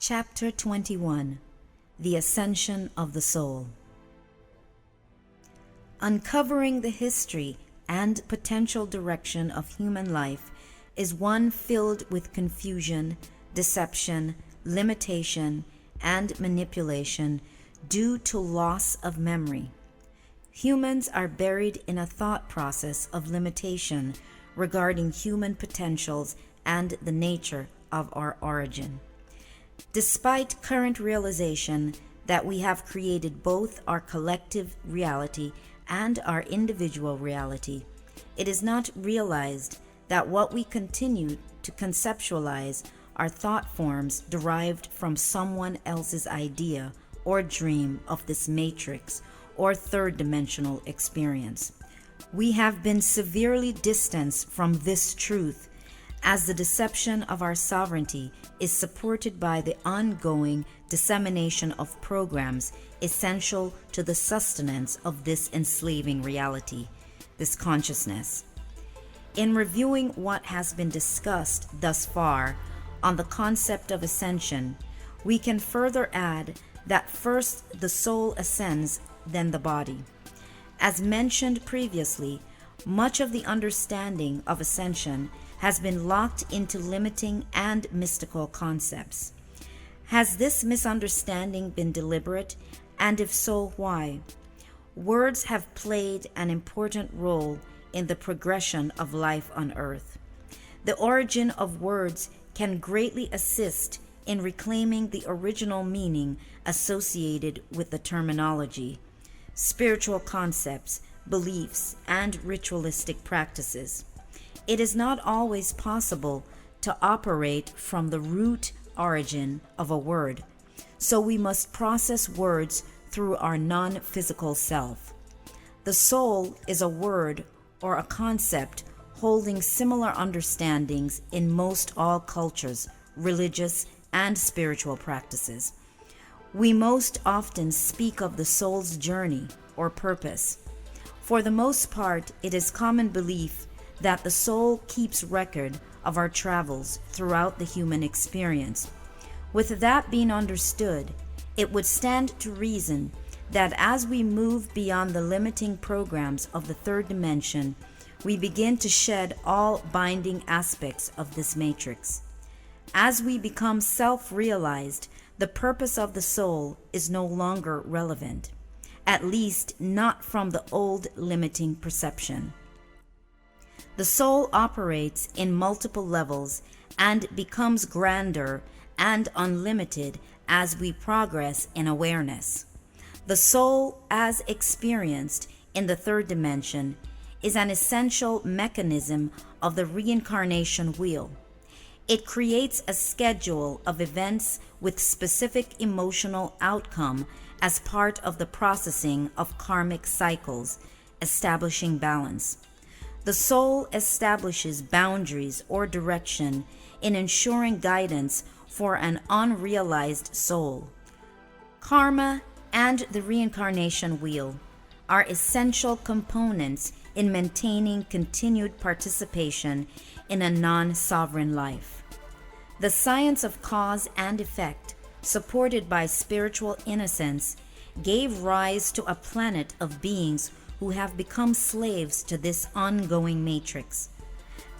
Chapter 21: The Ascension of the Soul. Uncovering the history and potential direction of human life is one filled with confusion, deception, limitation, and manipulation due to loss of memory. Humans are buried in a thought process of limitation regarding human potentials and the nature of our origin. Despite current realization that we have created both our collective reality and our individual reality, it is not realized that what we continue to conceptualize are thought forms derived from someone else's idea or dream of this matrix or third-dimensional experience. We have been severely distanced from this truth, as the deception of our sovereignty is supported by the ongoing dissemination of programs essential to the sustenance of this enslaving reality, this consciousness. In reviewing what has been discussed thus far on the concept of ascension, we can further add that first the soul ascends, then the body. As mentioned previously, much of the understanding of ascension has been locked into limiting and mystical concepts. Has this misunderstanding been deliberate, and if so, why? Words have played an important role in the progression of life on earth. The origin of words can greatly assist in reclaiming the original meaning associated with the terminology, spiritual concepts, beliefs, and ritualistic practices. It is not always possible to operate from the root origin of a word, so we must process words through our non-physical self. The soul is a word or a concept holding similar understandings in most all cultures, religious and spiritual practices. We most often speak of the soul's journey or purpose. For the most part, it is common belief that the soul keeps record of our travels throughout the human experience. With that being understood, it would stand to reason that as we move beyond the limiting programs of the third dimension, we begin to shed all binding aspects of this matrix. As we become self-realized, the purpose of the soul is no longer relevant, at least not from the old limiting perception. The soul operates in multiple levels and becomes grander and unlimited as we progress in awareness. The soul, as experienced in the third dimension, is an essential mechanism of the reincarnation wheel. It creates a schedule of events with specific emotional outcome as part of the processing of karmic cycles, establishing balance. The soul establishes boundaries or direction in ensuring guidance for an unrealized soul. Karma and the reincarnation wheel are essential components in maintaining continued participation in a non-sovereign life. The science of cause and effect, supported by spiritual innocence, gave rise to a planet of beings who have become slaves to this ongoing matrix.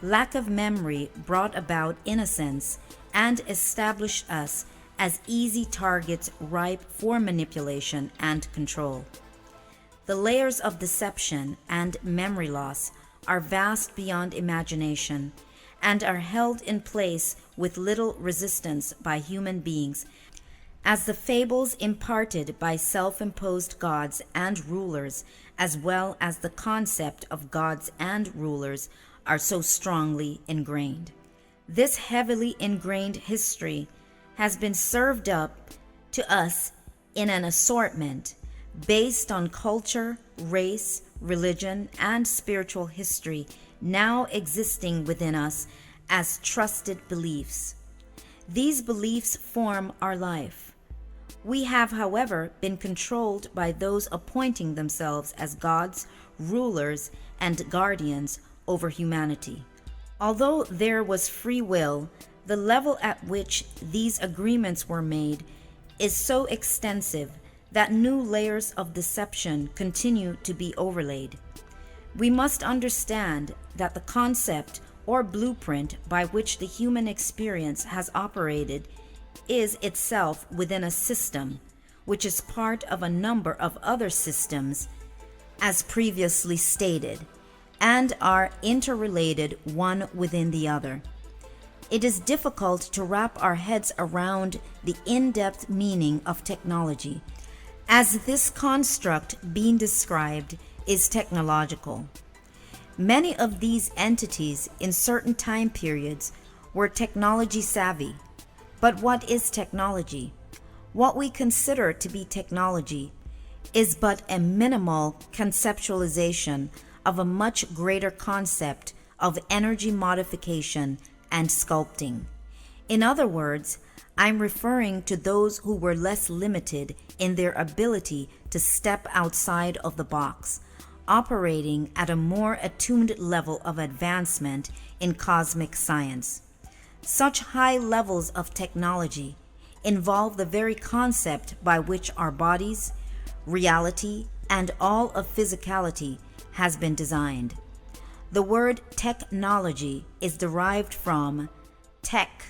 Lack of memory brought about innocence and established us as easy targets ripe for manipulation and control. The layers of deception and memory loss are vast beyond imagination and are held in place with little resistance by human beings, as the fables imparted by self-imposed gods and rulers, as well as the concept of gods and rulers, are so strongly ingrained. This heavily ingrained history has been served up to us in an assortment based on culture, race, religion, and spiritual history now existing within us as trusted beliefs. These beliefs form our life. We have, however, been controlled by those appointing themselves as gods, rulers, and guardians over humanity. Although there was free will, The level at which these agreements were made is so extensive that new layers of deception continue to be overlaid. We must understand that the concept or blueprint by which the human experience has operated is itself within a system, which is part of a number of other systems, as previously stated, and are interrelated one within the other. It is difficult to wrap our heads around the in-depth meaning of technology, as this construct being described is technological. Many of these entities in certain time periods were technology savvy. But what is technology? What we consider to be technology is but a minimal conceptualization of a much greater concept of energy modification and sculpting. In other words, I'm referring to those who were less limited in their ability to step outside of the box, operating at a more attuned level of advancement in cosmic science. Such high levels of technology involve the very concept by which our bodies, reality, and all of physicality has been designed. The word technology is derived from tech.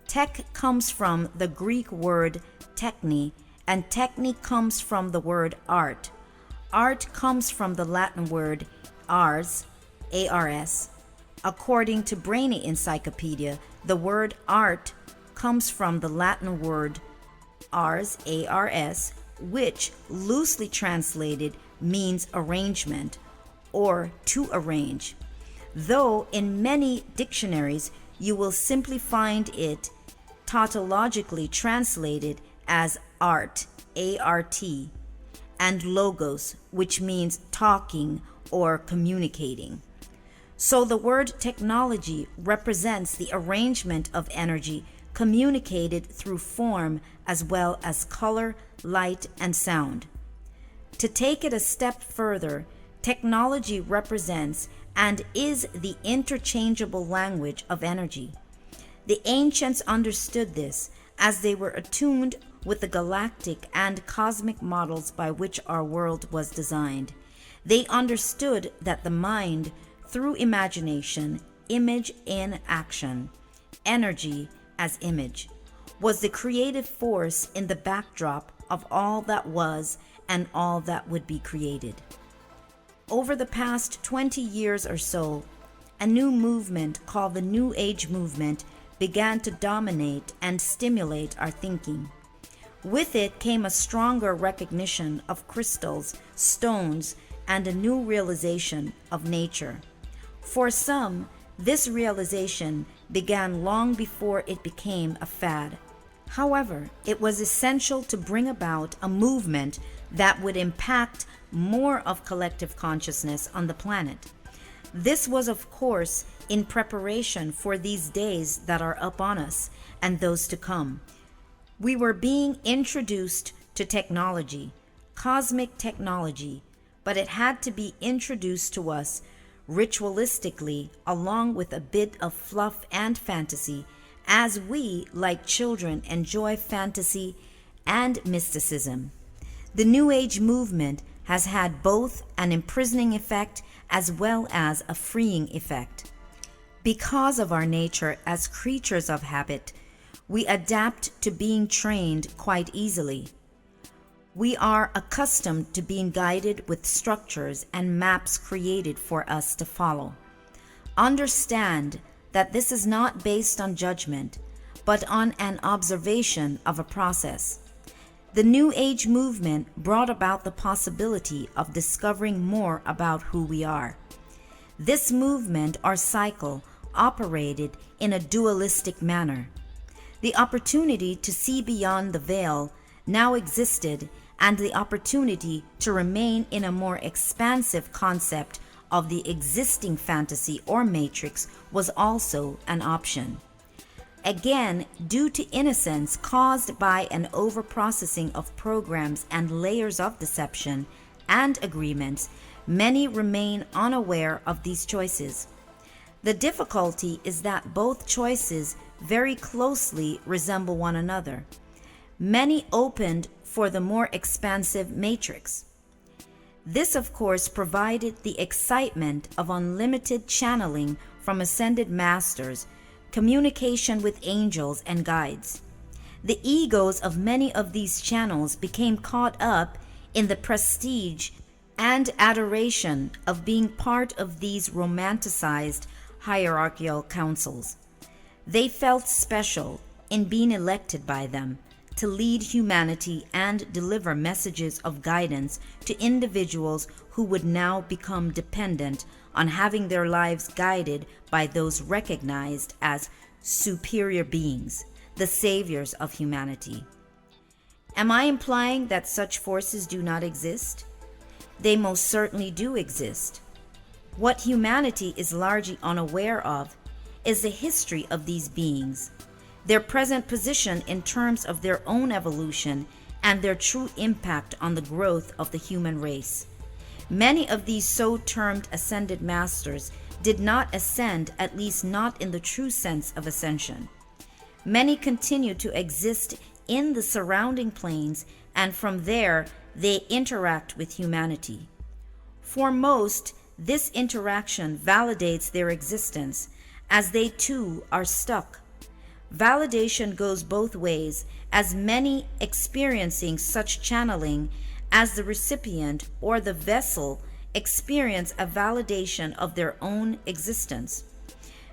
Tech comes from the Greek word techne, and techne comes from the word art. Art comes from the Latin word ars, A-R-S. According to Brainy Encyclopedia, the word art comes from the Latin word ars, A-R-S, which loosely translated means arrangement or to arrange, though in many dictionaries you will simply find it tautologically translated as art, A-R-T, and logos, which means talking or communicating. So the word technology represents the arrangement of energy communicated through form as well as color, light, and sound. To take it a step further, technology represents and is the interchangeable language of energy. The ancients understood this as they were attuned with the galactic and cosmic models by which our world was designed. They understood that the mind, through imagination, image in action, energy as image, was the creative force in the backdrop of all that was and all that would be created. Over the past 20 years or so, a new movement called the New Age movement began to dominate and stimulate our thinking. With it came a stronger recognition of crystals, stones, and a new realization of nature. For some, this realization began long before it became a fad. However, it was essential to bring about a movement that would impact more of collective consciousness on the planet. This was, of course, in preparation for these days that are upon us and those to come. We were being introduced to technology, cosmic technology, but it had to be introduced to us ritualistically, along with a bit of fluff and fantasy, as we, like children, enjoy fantasy and mysticism. The New Age movement has had both an imprisoning effect as well as a freeing effect. Because of our nature as creatures of habit, we adapt to being trained quite easily. We are accustomed to being guided with structures and maps created for us to follow. Understand that this is not based on judgment, but on an observation of a process. The New Age movement brought about the possibility of discovering more about who we are. This movement or cycle operated in a dualistic manner. The opportunity to see beyond the veil now existed, and the opportunity to remain in a more expansive concept of the existing fantasy or matrix was also an option. Again, due to innocence caused by an overprocessing of programs and layers of deception and agreements, many remain unaware of these choices. The difficulty is that both choices very closely resemble one another. Many opened for the more expansive matrix. This, of course, provided the excitement of unlimited channeling from ascended masters, communication with angels and guides. The egos of many of these channels became caught up in the prestige and adoration of being part of these romanticized hierarchical councils. They felt special in being elected by them to lead humanity and deliver messages of guidance to individuals who would now become dependent on having their lives guided by those recognized as superior beings, the saviors of humanity. Am I implying that such forces do not exist? They most certainly do exist. What humanity is largely unaware of is the history of these beings, their present position in terms of their own evolution, and their true impact on the growth of the human race. Many of these so-termed ascended masters did not ascend, at least not in the true sense of ascension. Many continue to exist in the surrounding planes, and from there they interact with humanity. For most, this interaction validates their existence, as they too are stuck. Validation goes both ways, as many experiencing such channeling as the recipient or the vessel experience a validation of their own existence.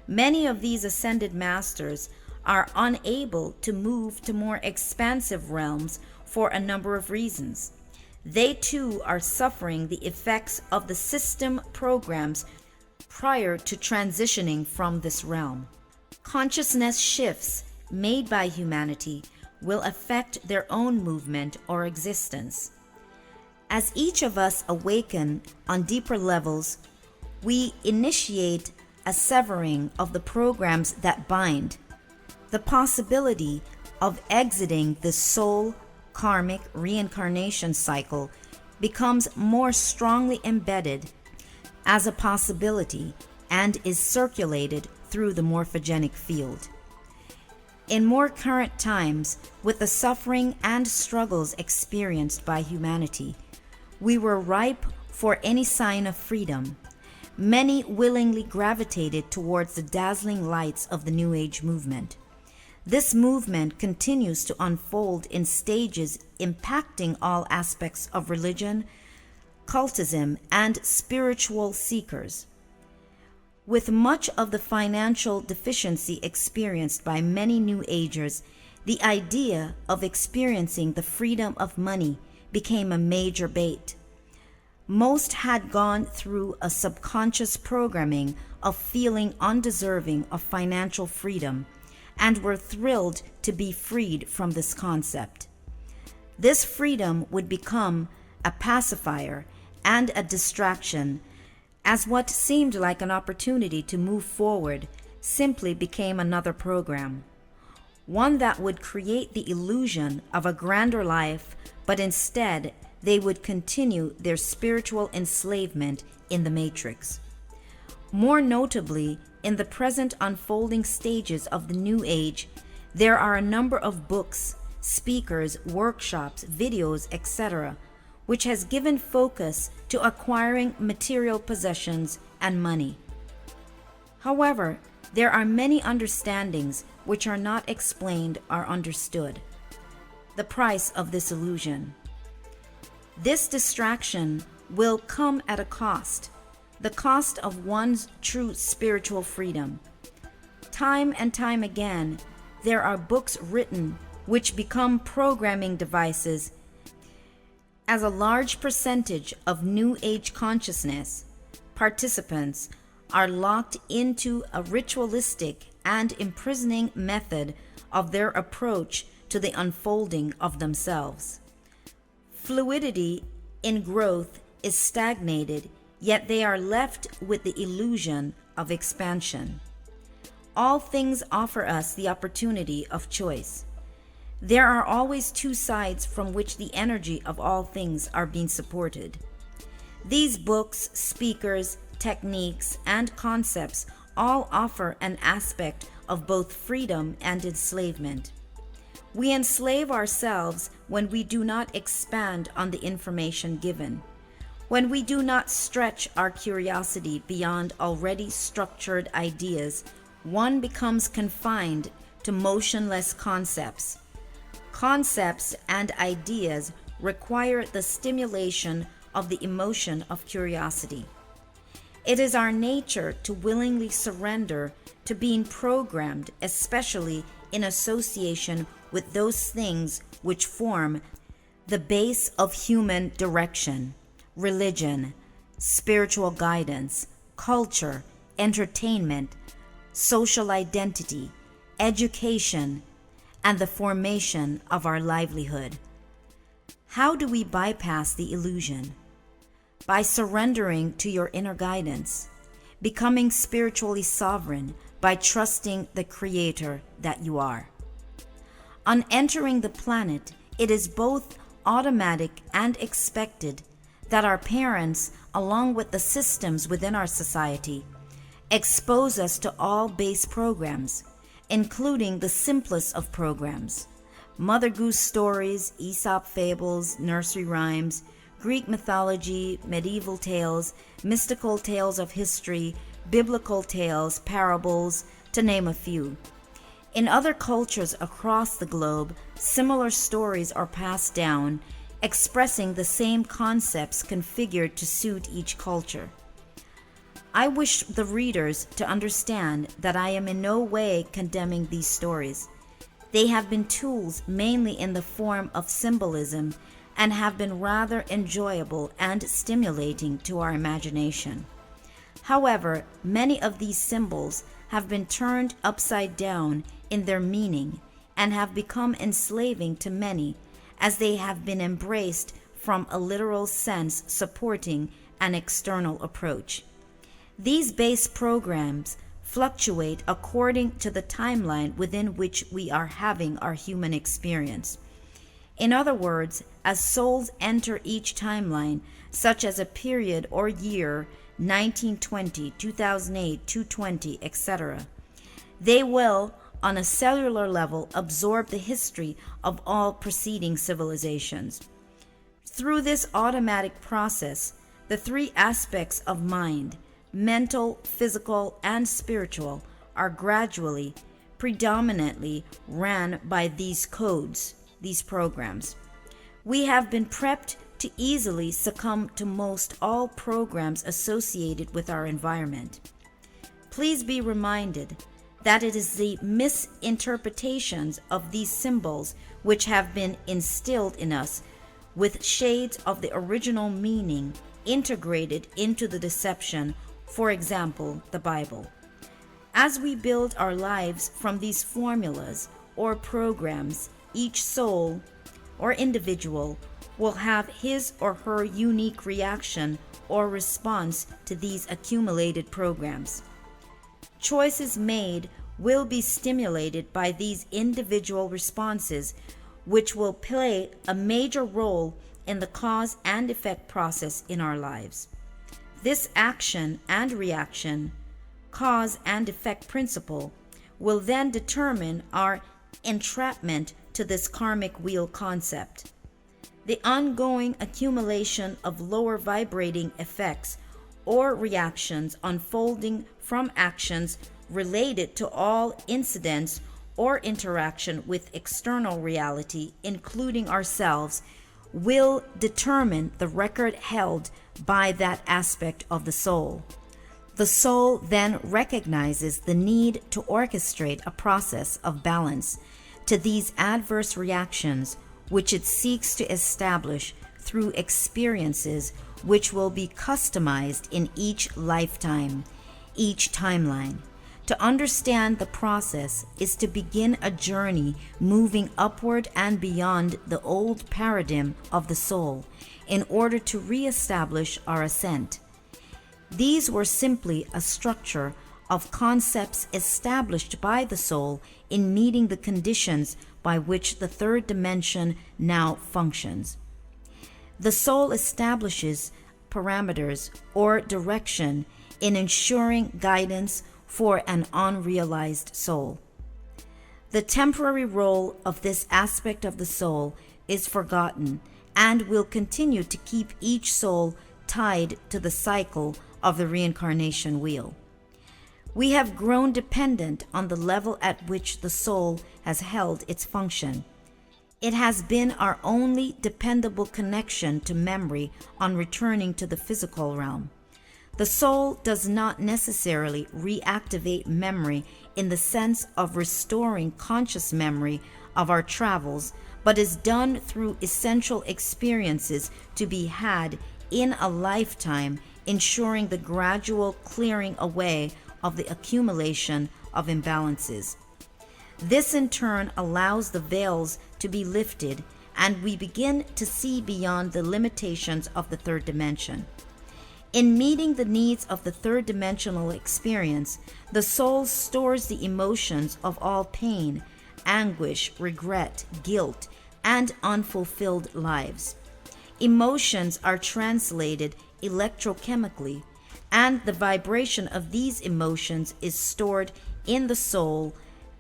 Many of these ascended masters are unable to move to more expansive realms for a number of reasons. They too are suffering the effects of the system programs prior to transitioning from this realm. Consciousness shifts made by humanity will affect their own movement or existence. As each of us awaken on deeper levels, we initiate a severing of the programs that bind. The possibility of exiting the soul karmic reincarnation cycle becomes more strongly embedded as a possibility and is circulated through the morphogenic field. In more current times, with the suffering and struggles experienced by humanity, we were ripe for any sign of freedom. Many willingly gravitated towards the dazzling lights of the New Age movement. This movement continues to unfold in stages impacting all aspects of religion, cultism, and spiritual seekers. With much of the financial deficiency experienced by many New Agers, the idea of experiencing the freedom of money became a major bait. Most had gone through a subconscious programming of feeling undeserving of financial freedom and were thrilled to be freed from this concept. This freedom would become a pacifier and a distraction, as what seemed like an opportunity to move forward simply became another program, one that would create the illusion of a grander life, but instead they would continue their spiritual enslavement in the matrix. More notably, in the present unfolding stages of the New Age, there are a number of books, speakers, workshops, videos, etc., which has given focus to acquiring material possessions and money. However, there are many understandings which are not explained or understood. The price of this illusion. This distraction will come at a cost, the cost of one's true spiritual freedom. Time and time again, there are books written which become programming devices. As a large percentage of New Age consciousness, participants are locked into a ritualistic and imprisoning method of their approach to the unfolding of themselves. Fluidity in growth is stagnated, yet they are left with the illusion of expansion. All things offer us the opportunity of choice. There are always two sides from which the energy of all things are being supported. These books, speakers, techniques, and concepts all offer an aspect of both freedom and enslavement. We enslave ourselves when we do not expand on the information given, when we do not stretch our curiosity beyond already structured ideas. One becomes confined to motionless concepts. Concepts and ideas require the stimulation of the emotion of curiosity. It is our nature to willingly surrender to being programmed, especially in association with those things which form the base of human direction: religion, spiritual guidance, culture, entertainment, social identity, education, and the formation of our livelihood. How do we bypass the illusion? By surrendering to your inner guidance, becoming spiritually sovereign by trusting the Creator that you are. On entering the planet, it is both automatic and expected that our parents, along with the systems within our society, expose us to all base programs, including the simplest of programs: Mother Goose stories, Aesop fables, nursery rhymes, Greek mythology, medieval tales, mystical tales of history, biblical tales, parables, to name a few. In other cultures across the globe, similar stories are passed down, expressing the same concepts configured to suit each culture. I wish the readers to understand that I am in no way condemning these stories. They have been tools mainly in the form of symbolism and have been rather enjoyable and stimulating to our imagination. However, many of these symbols have been turned upside down in their meaning and have become enslaving to many, as they have been embraced from a literal sense supporting an external approach. These base programs fluctuate according to the timeline within which we are having our human experience. In other words, as souls enter each timeline, such as a period or year, 1920, 2008, 220, etc., they will, on a cellular level, absorb the history of all preceding civilizations. Through this automatic process, the three aspects of mind, mental, physical, and spiritual, are gradually, predominantly ran by these codes, these programs. We have been prepped to easily succumb to most all programs associated with our environment. Please be reminded that it is the misinterpretations of these symbols which have been instilled in us with shades of the original meaning integrated into the deception, for example, the Bible. As we build our lives from these formulas or programs, each soul or individual will have his or her unique reaction or response to these accumulated programs. Choices made will be stimulated by these individual responses, which will play a major role in the cause and effect process in our lives. This action and reaction, cause and effect principle, will then determine our entrapment to this karmic wheel concept. The ongoing accumulation of lower vibrating effects or reactions unfolding from actions related to all incidents or interaction with external reality, including ourselves, will determine the record held by that aspect of the soul. The soul then recognizes the need to orchestrate a process of balance to these adverse reactions, which it seeks to establish through experiences which will be customized in each lifetime, each timeline. To understand the process is to begin a journey moving upward and beyond the old paradigm of the soul in order to reestablish our ascent. These were simply a structure of concepts established by the soul in meeting the conditions by which the third dimension now functions. The soul establishes parameters or direction in ensuring guidance for an unrealized soul. The temporary role of this aspect of the soul is forgotten and will continue to keep each soul tied to the cycle of the reincarnation wheel. We have grown dependent on the level at which the soul has held its function. It has been our only dependable connection to memory on returning to the physical realm. The soul does not necessarily reactivate memory in the sense of restoring conscious memory of our travels, but is done through essential experiences to be had in a lifetime, ensuring the gradual clearing away of the accumulation of imbalances. This in turn allows the veils to be lifted, and we begin to see beyond the limitations of the third dimension. In meeting the needs of the third dimensional experience, the soul stores the emotions of all pain, anguish, regret, guilt, and unfulfilled lives. Emotions are translated electrochemically, and the vibration of these emotions is stored in the soul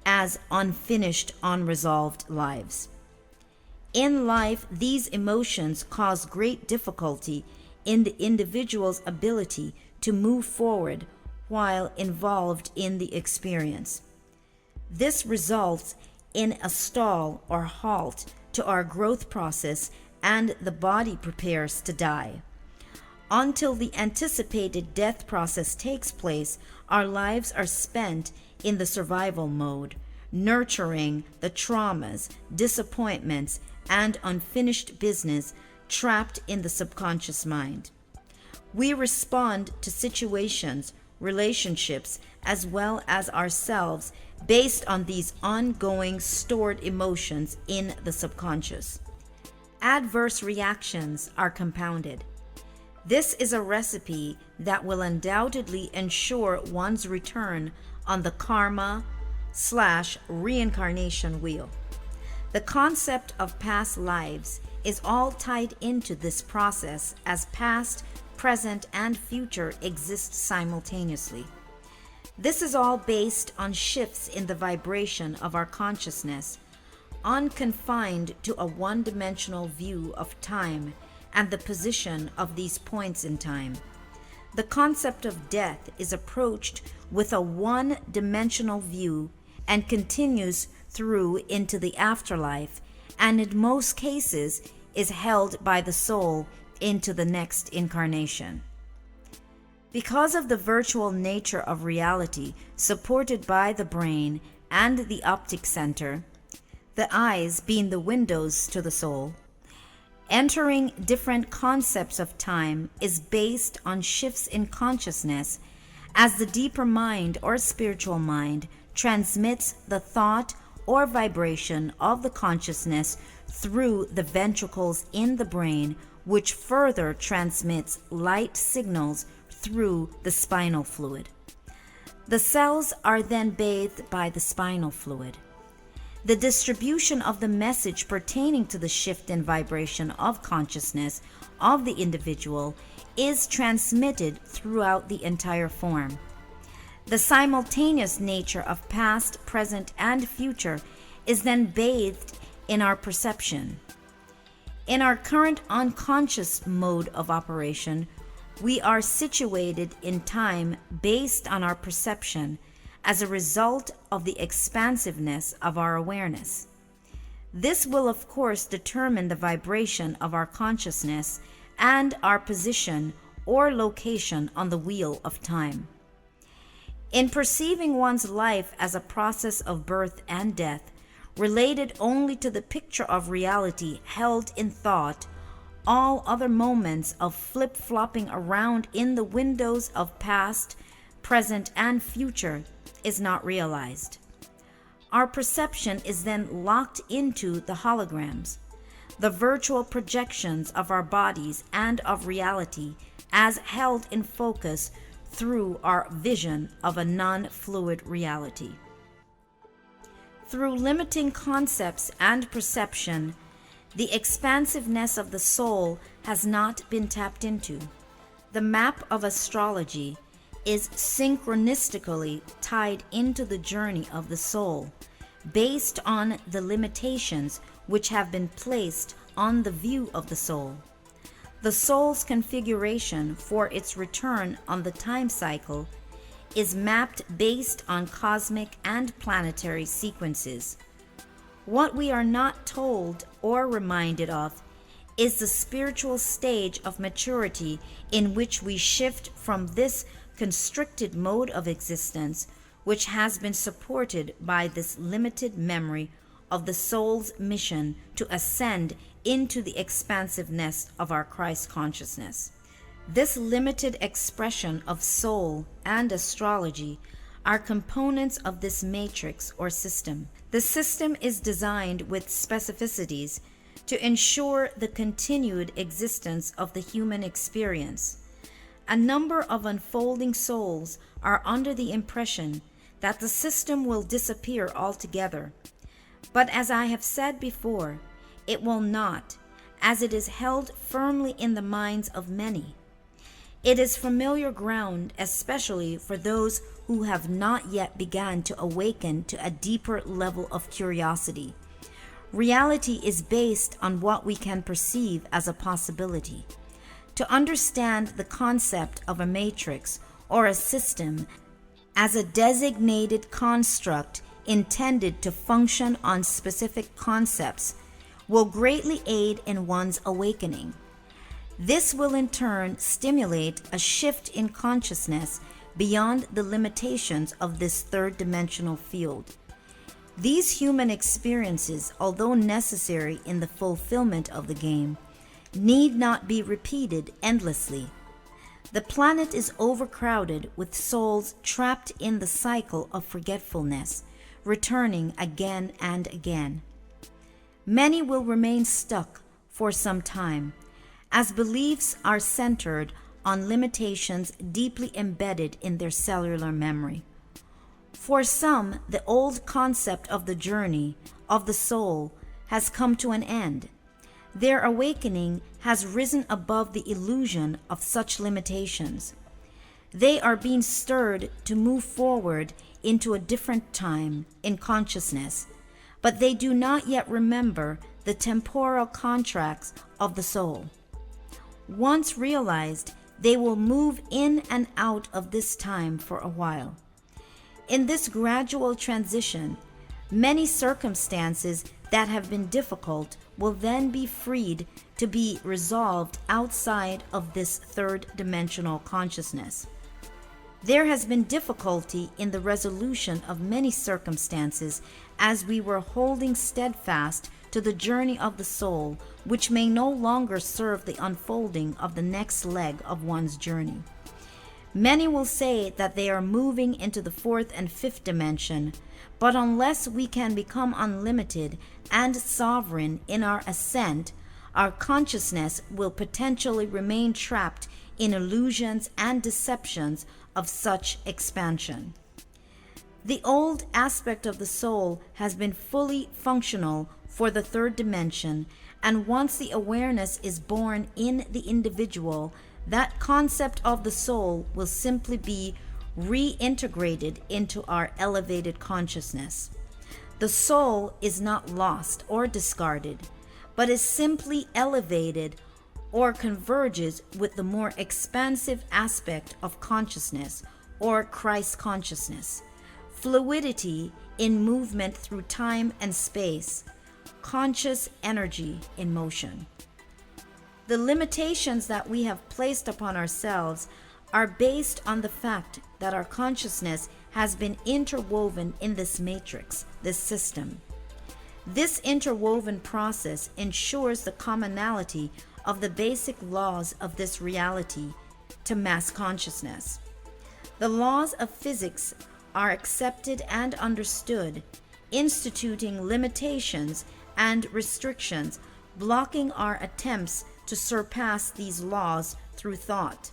as unfinished, unresolved lives. In life, these emotions cause great difficulty in the individual's ability to move forward while involved in the experience. This results in a stall or halt to our growth process, and the body prepares to die. Until the anticipated death process takes place, our lives are spent in the survival mode, nurturing the traumas, disappointments, and unfinished business trapped in the subconscious mind. We respond to situations, relationships, as well as ourselves based on these ongoing stored emotions in the subconscious. Adverse reactions are compounded. This is a recipe that will undoubtedly ensure one's return on the karma/reincarnation wheel. The concept of past lives is all tied into this process, as past, present, and future exist simultaneously. This is all based on shifts in the vibration of our consciousness, unconfined to a one-dimensional view of time and the position of these points in time. The concept of death is approached with a one-dimensional view and continues through into the afterlife, and in most cases is held by the soul into the next incarnation. Because of the virtual nature of reality supported by the brain and the optic center, the eyes being the windows to the soul, entering different concepts of time is based on shifts in consciousness, as the deeper mind or spiritual mind transmits the thought or vibration of the consciousness through the ventricles in the brain, which further transmits light signals through the spinal fluid. The cells are then bathed by the spinal fluid. The distribution of the message pertaining to the shift in vibration of consciousness of the individual is transmitted throughout the entire form. The simultaneous nature of past, present, and future is then bathed in our perception. In our current unconscious mode of operation, we are situated in time based on our perception as a result of the expansiveness of our awareness. This will, of course, determine the vibration of our consciousness and our position or location on the wheel of time. In perceiving one's life as a process of birth and death, related only to the picture of reality held in thought, all other moments of flip-flopping around in the windows of past, present, and future is not realized. Our perception is then locked into the holograms, the virtual projections of our bodies and of reality as held in focus through our vision of a non-fluid reality. Through limiting concepts and perception, the expansiveness of the soul has not been tapped into. The map of astrology is synchronistically tied into the journey of the soul, based on the limitations which have been placed on the view of the soul. The soul's configuration for its return on the time cycle is mapped based on cosmic and planetary sequences. What we are not told or reminded of is the spiritual stage of maturity in which we shift from this constricted mode of existence, which has been supported by this limited memory of the soul's mission to ascend into the expansiveness of our Christ consciousness. This limited expression of soul and astrology are components of this matrix or system. The system is designed with specificities to ensure the continued existence of the human experience. A number of unfolding souls are under the impression that the system will disappear altogether. But as I have said before, it will not, as it is held firmly in the minds of many. It is familiar ground, especially for those who have not yet begun to awaken to a deeper level of curiosity. Reality is based on what we can perceive as a possibility. To understand the concept of a matrix or a system as a designated construct intended to function on specific concepts will greatly aid in one's awakening. This will in turn stimulate a shift in consciousness beyond the limitations of this third-dimensional field. These human experiences, although necessary in the fulfillment of the game, need not be repeated endlessly. The planet is overcrowded with souls trapped in the cycle of forgetfulness, returning again and again. Many will remain stuck for some time, as beliefs are centered on limitations deeply embedded in their cellular memory. For some, the old concept of the journey of the soul has come to an end. Their awakening has risen above the illusion of such limitations. They are being stirred to move forward into a different time in consciousness, but they do not yet remember the temporal contracts of the soul. Once realized, they will move in and out of this time for a while. In this gradual transition, many circumstances that have been difficult will then be freed to be resolved outside of this third-dimensional consciousness. There has been difficulty in the resolution of many circumstances as we were holding steadfast to the journey of the soul, which may no longer serve the unfolding of the next leg of one's journey. Many will say that they are moving into the fourth and fifth dimension, but unless we can become unlimited and sovereign in our ascent, our consciousness will potentially remain trapped in illusions and deceptions of such expansion. The old aspect of the soul has been fully functional for the third dimension, and once the awareness is born in the individual, that concept of the soul will simply be reintegrated into our elevated consciousness. The soul is not lost or discarded, but is simply elevated or converges with the more expansive aspect of consciousness or Christ consciousness. Fluidity in movement through time and space, conscious energy in motion. The limitations that we have placed upon ourselves are based on the fact that our consciousness has been interwoven in this matrix, this system. This interwoven process ensures the commonality of the basic laws of this reality to mass consciousness. The laws of physics are accepted and understood, instituting limitations and restrictions, blocking our attempts to surpass these laws through thought.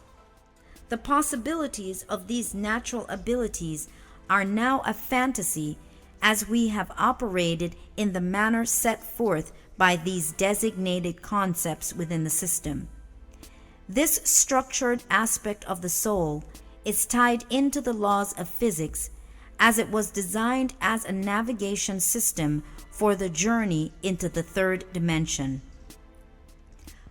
The possibilities of these natural abilities are now a fantasy, as we have operated in the manner set forth by these designated concepts within the system. This structured aspect of the soul is tied into the laws of physics, as it was designed as a navigation system for the journey into the third dimension.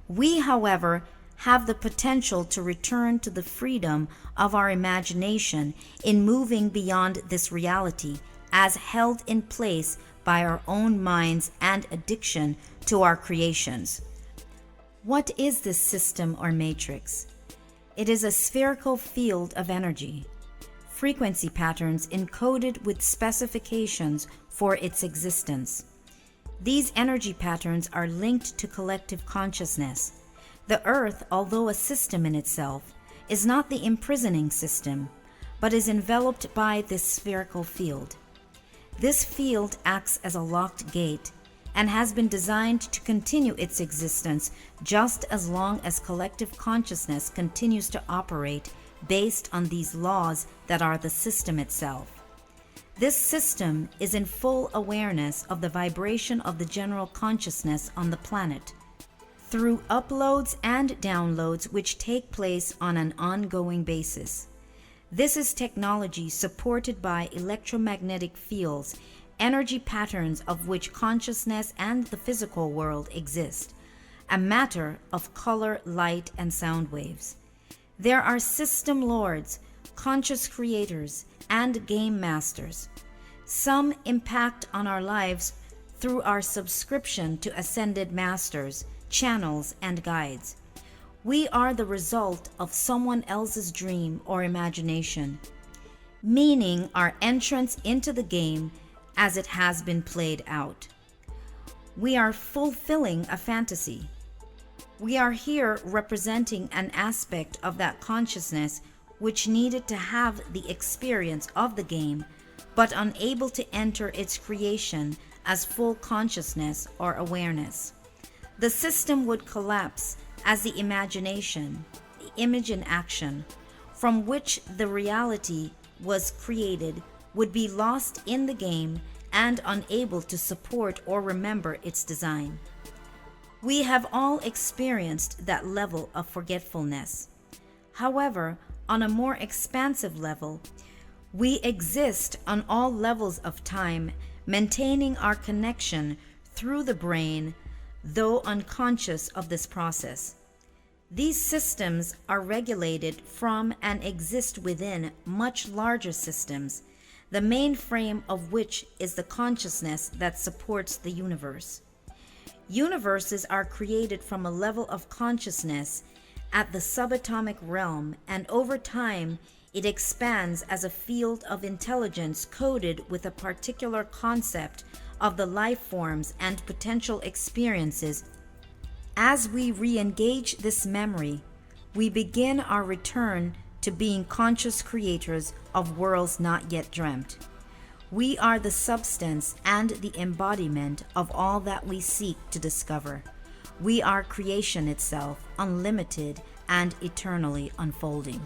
We, however, have the potential to return to the freedom of our imagination in moving beyond this reality as held in place by our own minds and addiction to our creations. What is this system or matrix? It is a spherical field of energy, frequency patterns encoded with specifications for its existence. These energy patterns are linked to collective consciousness. The Earth, although a system in itself, is not the imprisoning system, but is enveloped by this spherical field. This field acts as a locked gate and has been designed to continue its existence just as long as collective consciousness continues to operate based on these laws that are the system itself. This system is in full awareness of the vibration of the general consciousness on the planet, through uploads and downloads which take place on an ongoing basis. This is technology supported by electromagnetic fields, energy patterns of which consciousness and the physical world exist, a matter of color, light, and sound waves. There are system lords, conscious creators, and game masters. Some impact on our lives through our subscription to ascended masters, channels, and guides. We are the result of someone else's dream or imagination, meaning our entrance into the game as it has been played out. We are fulfilling a fantasy. We are here representing an aspect of that consciousness which needed to have the experience of the game, but unable to enter its creation as full consciousness or awareness. The system would collapse as the imagination, the image in action, from which the reality was created, would be lost in the game and unable to support or remember its design. We have all experienced that level of forgetfulness. However, on a more expansive level, we exist on all levels of time, maintaining our connection through the brain, though unconscious of this process. These systems are regulated from and exist within much larger systems, the main frame of which is the consciousness that supports the universe. Universes are created from a level of consciousness at the subatomic realm, and over time it expands as a field of intelligence coded with a particular concept of the life forms and potential experiences. As we re-engage this memory, we begin our return to being conscious creators of worlds not yet dreamt. We are the substance and the embodiment of all that we seek to discover. We are creation itself, unlimited and eternally unfolding.